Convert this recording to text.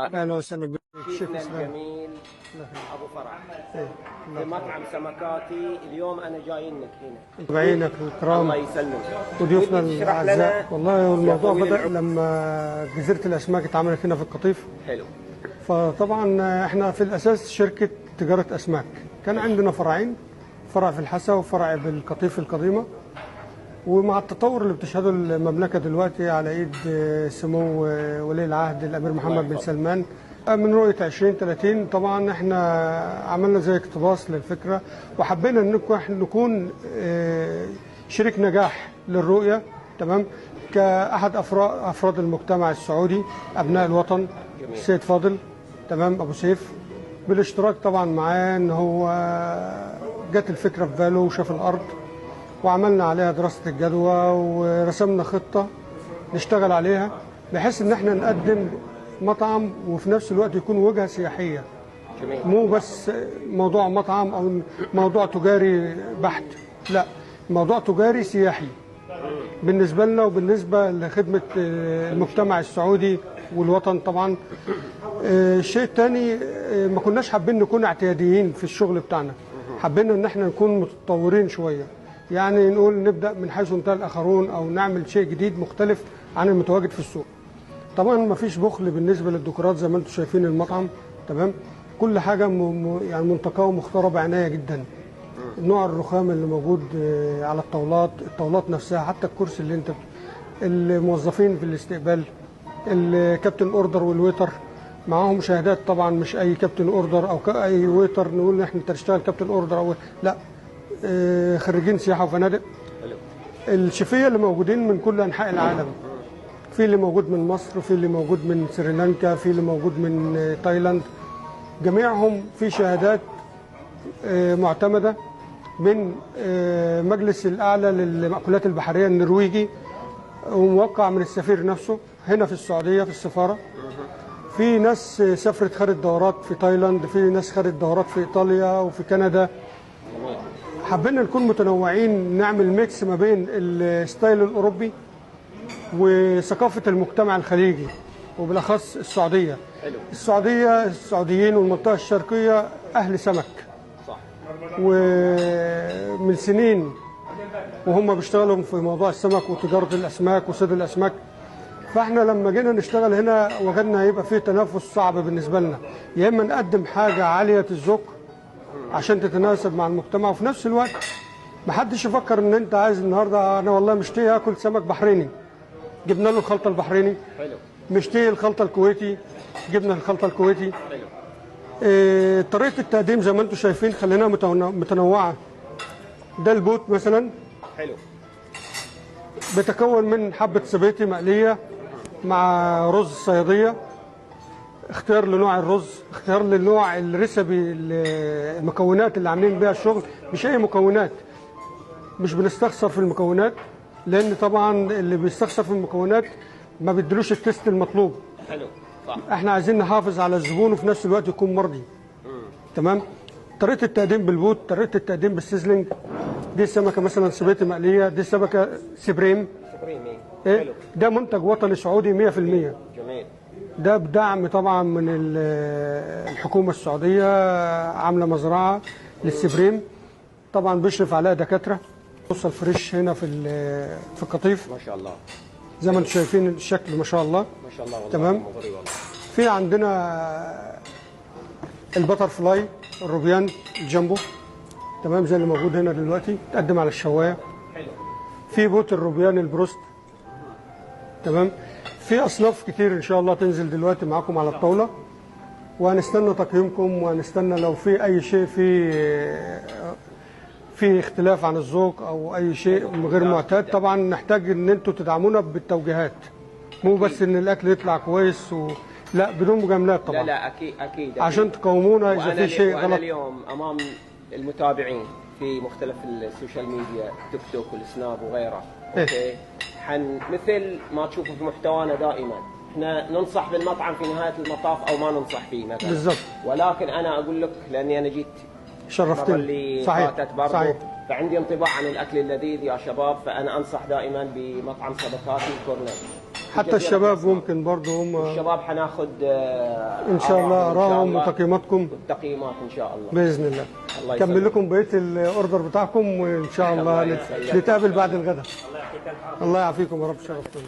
اهلا وسهلا بك شيخ شيفنا اسلام. الجميل ابو فرح إيه، في مطعم سمكاتي. اليوم انا جاي لك هنا. متابعينك الكرام الله يسلمك. وضيوفنا ودي تشرح الاعزاء، لنا والله الموضوع طويل بدا العمر. لما جزيره الاسماك اتعملت هنا في القطيف. حلو. فطبعا احنا في الاساس شركه تجاره اسماك، كان عندنا فرعين، فرع في الحسا وفرع بالقطيف القديمه. ومع التطور اللي بتشهده المملكه دلوقتي على ايد سمو ولي العهد الامير محمد بن سلمان من رؤيه 2030، طبعا احنا عملنا زي اقتباس للفكره وحبينا ان احنا نكون شريك نجاح للرؤيه. تمام، كاحد افراد المجتمع السعودي ابناء الوطن السيد فاضل تمام ابو سيف، بالاشتراك طبعا معاه ان هو جت الفكره في باله وشاف الارض وعملنا عليها دراسة الجدوى ورسمنا خطة نشتغل عليها بحيث ان احنا نقدم مطعم وفي نفس الوقت يكون وجهة سياحية. جميل. مو بس موضوع مطعم او موضوع تجاري بحت، لا، موضوع تجاري سياحي بالنسبة لنا وبالنسبة لخدمة المجتمع السعودي والوطن طبعا. الشيء الثاني، ما كناش حابين نكون اعتياديين في الشغل بتاعنا، حبينا ان احنا نكون متطورين شوية، يعني نقول نبدأ من حيث انتهى الآخرون أو نعمل شيء جديد مختلف عن المتواجد في السوق. طبعا ما فيش بخل بالنسبة للديكورات زي ما انتم شايفين المطعم. تمام، كل حاجة يعني منتقاه ومختارة بعناية جدا. نوع الرخام اللي موجود على الطاولات نفسها، حتى الكرسي اللي انت الموظفين في الاستقبال، الكابتن اوردر والويتر معاهم شهادات طبعا، مش اي كابتن اوردر او اي ويتر نقول احنا انت تشتغل كابتن اوردر او لا، خريجين سياحه وفنادق. الشيفيه اللي موجودين من كل انحاء العالم، في اللي موجود من مصر، في اللي موجود من سريلانكا، في اللي موجود من تايلاند، جميعهم في شهادات معتمده من مجلس الاعلى للمأكولات البحريه النرويجي وموقع من السفير نفسه هنا في السعوديه في السفاره. في ناس سافرت خدت دورات في تايلاند، في ناس خدت دورات في ايطاليا وفي كندا. حبينا نكون متنوعين، نعمل ميكس ما بين الستايل الاوروبي وثقافه المجتمع الخليجي وبالاخص السعوديه. حلو. السعوديين والمنطقه الشرقيه اهل سمك، صح. ومن سنين وهم بيشتغلوا في موضوع السمك وتجاره الاسماك وصيد الاسماك. فاحنا لما جينا نشتغل هنا وجدنا هيبقى فيه تنافس صعب بالنسبه لنا، يا اما نقدم حاجه عاليه الذوق عشان تتناسب مع المجتمع وفي نفس الوقت ما حدش يفكر ان انت عايز النهارده انا والله مشتهي اكل سمك بحريني، جبنا له الخلطه البحريني. حلو. مشتهي الخلطه الكويتي، جبنا الخلطه الكويتي. حلو. طريقه التقديم زي ما انتم شايفين خليناها متنوعه. ده البوت مثلا، حلو. بيتكون من حبه سبيتي مقليه مع رز صياديه، اختيار لنوع الرز، اختيار للنوع الريسبي، المكونات اللي عاملين بيها الشغل، مش اي مكونات، مش بنستخسر في المكونات لان طبعا اللي بيستخسر في المكونات ما بيدلوش التست المطلوب. حلو. صح. احنا عايزين نحافظ على الزبون وفي نفس الوقت يكون مرضي. تمام. طريقه التقديم بالبوت، طريقه التقديم بالسيزلينج. دي سمكه مثلا سبيتي مقليه، دي سمكه سبريم. ايه. حلو. ده منتج وطني سعودي 100%. جميل. ده بدعم طبعا من الحكومة السعودية، عاملة مزرعة للسبريم طبعا بيشرف عليها دكاترة. توصل فريش هنا في القطيف ما شاء الله، زي ما انتم شايفين الشكل ما شاء الله. ما شاء الله والله. تمام. مغري والله. في عندنا البتر فلاي الروبيان الجامبو، تمام، زي اللي موجود هنا دلوقتي، تقدم على الشواية. حلو. في بوت الروبيان البروست. تمام. في اصناف كتير ان شاء الله تنزل دلوقتي معاكم على الطاوله، وهنستنى تقييمكم وهنستنى لو في اي شيء في اختلاف عن الذوق او اي شيء غير معتاد. طبعا نحتاج ان انتم تدعمونا بالتوجيهات، مو بس ان الاكل يطلع كويس لا، بدون مجاملات طبعا. لا اكيد عشان تقومونا اذا في شيء غلط. وانا اليوم امام المتابعين في مختلف السوشيال ميديا، تيك توك والسناب وغيره. اوكي. مثل ما تشوفوا في محتوانا دائما احنا ننصح بالمطعم في نهايه المطاف او ما ننصح فيه مثلا. بالضبط. ولكن انا اقول لك لاني انا جيت شرفتني. اللي صحيح. فاتت برضه. صحيح. فعندي انطباع عن الاكل اللذيذ يا شباب، فانا انصح دائما بمطعم سمكاتي كورنر. حتى الشباب ممكن برضه هم الشباب حناخد ان شاء الله آراءهم إن شاء ارائهم الله، وتقييماتكم والتقييمات ان شاء الله باذن الله. الله كمل يسلمك. لكم بقيه الاوردر بتاعكم وان شاء الله الله يسلمك. نتقابل بعد الغداء. الله يعافيكم يا رب، شرفتونا.